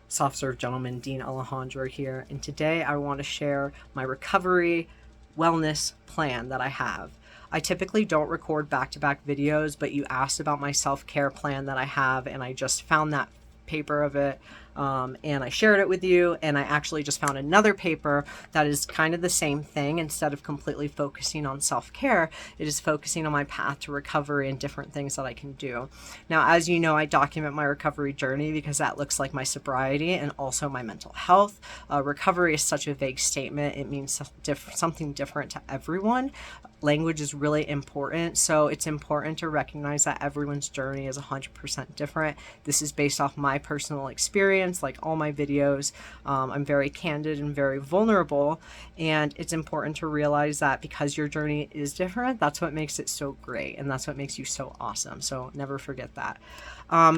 SoftServed Gentleman, Dean Alejandro here, and today I want to share my recovery wellness plan that I have. I typically don't record back-to-back videos, but you asked about my self-care plan that I have, and I just found that paper of it, and I shared it with you, and I actually just found another paper that is kind of the same thing. Instead of completely focusing on self-care, it is focusing on my path to recovery and different things that I can do. Now, as you know, I document my recovery journey because that looks like my sobriety and also my mental health. Recovery is such a vague statement. It means something different to everyone. Language is really important, so it's important to recognize that everyone's journey is 100% different. This is based off my personal experience, like all my videos. I'm very candid and very vulnerable, and it's important to realize that because your journey is different, that's what makes it so great, and that's what makes you so awesome. So never forget that.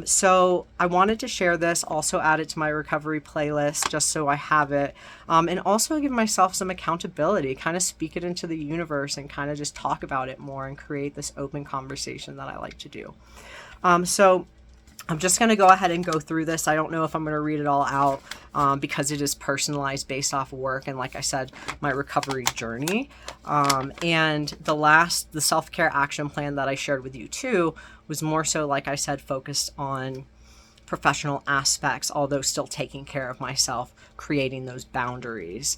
So I wanted to share this, also add it to my recovery playlist just so I have it, and also give myself some accountability, kind of speak it into the universe and kind of just talk about it more and create this open conversation that I like to do. So I'm just going to go ahead and go through this. I don't know if I'm going to read it all out because it is personalized based off work and, like I said, my recovery journey. And the self-care action plan that I shared with you too was more so, like I said, focused on professional aspects, although still taking care of myself, creating those boundaries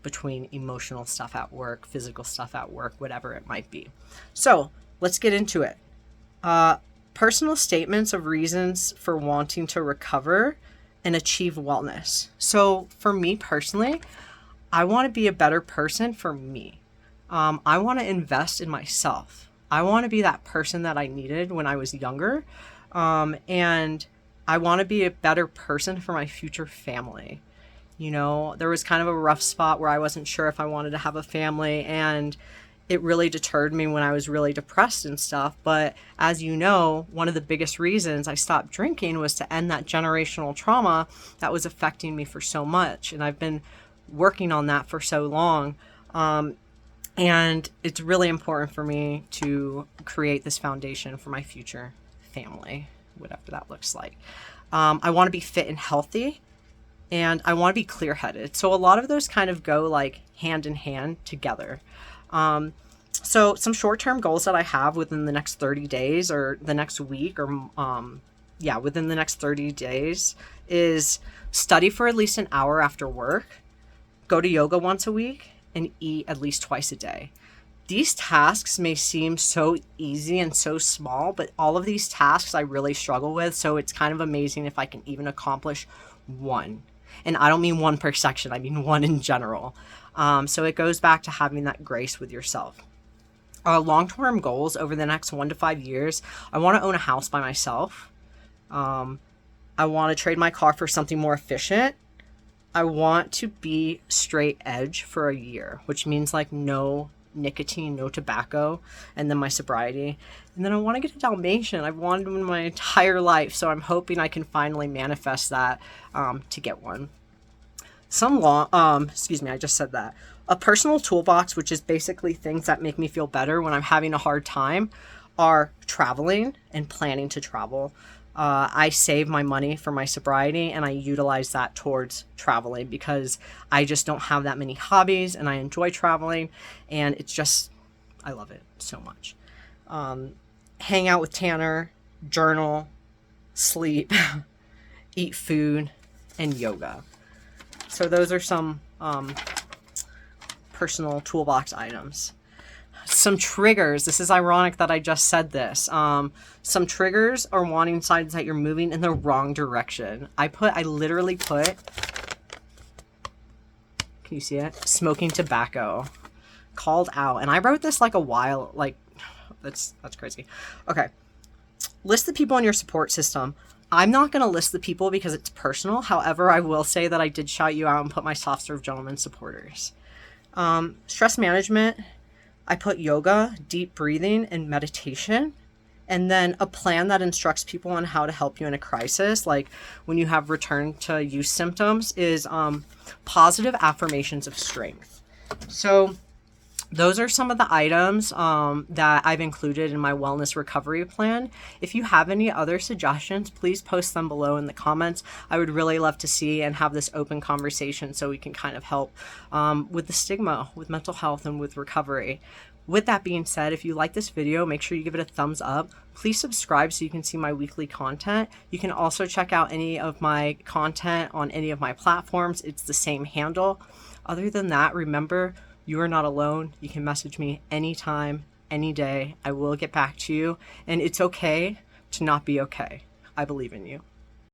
between emotional stuff at work, physical stuff at work, whatever it might be. So let's get into it. Personal statements of reasons for wanting to recover and achieve wellness. So for me personally, I want to be a better person for me. I want to invest in myself. I want to be that person that I needed when I was younger. And I want to be a better person for my future family. You know, there was kind of a rough spot where I wasn't sure if I wanted to have a family, and it really deterred me when I was really depressed and stuff. But as you know, one of the biggest reasons I stopped drinking was to end that generational trauma that was affecting me for so much. And I've been working on that for so long. And it's really important for me to create this foundation for my future family, whatever that looks like. I want to be fit and healthy, and I want to be clear-headed. So a lot of those kind of go like hand in hand together. So some short-term goals that I have within the next 30 days or the next week or, within the next 30 days is study for at least an hour after work, go to yoga once a week, and eat at least twice a day. These tasks may seem so easy and so small, but all of these tasks I really struggle with. So it's kind of amazing if I can even accomplish one. And I don't mean one per section, I mean one in general. So it goes back to having that grace with yourself. Long-term goals over the next 1 to 5 years. I want to own a house by myself. I want to trade my car for something more efficient. I want to be straight edge for a year, which means like no nicotine, no tobacco, and then my sobriety. And then I want to get a Dalmatian. I've wanted one my entire life, so I'm hoping I can finally manifest that to get one. I just said that. A personal toolbox, which is basically things that make me feel better when I'm having a hard time, are traveling and planning to travel. I save my money for my sobriety and I utilize that towards traveling because I just don't have that many hobbies and I enjoy traveling, and I love it so much. Hang out with Tanner, journal, sleep, eat food, and yoga. So those are some personal toolbox items. Some triggers. This is ironic that I just said this. Some triggers are wanting signs that you're moving in the wrong direction. I literally put, can you see it? Smoking tobacco. Called out. And I wrote this that's crazy. Okay. List the people in your support system. I'm not going to list the people because it's personal. However, I will say that I did shout you out and put my SoftServed Gentleman supporters. Stress management. I put yoga, deep breathing, and meditation, and then a plan that instructs people on how to help you in a crisis, like when you have return to use symptoms, is positive affirmations of strength. So those are some of the items that I've included in my wellness recovery plan. If you have any other suggestions, please post them below in the comments. I would really love to see and have this open conversation so we can kind of help with the stigma, with mental health, and with recovery. With that being said, if you like this video, make sure you give it a thumbs up. Please subscribe so you can see my weekly content. You can also check out any of my content on any of my platforms. It's the same handle. Other than that, remember, you are not alone. You can message me anytime, any day. I will get back to you. And it's okay to not be okay. I believe in you.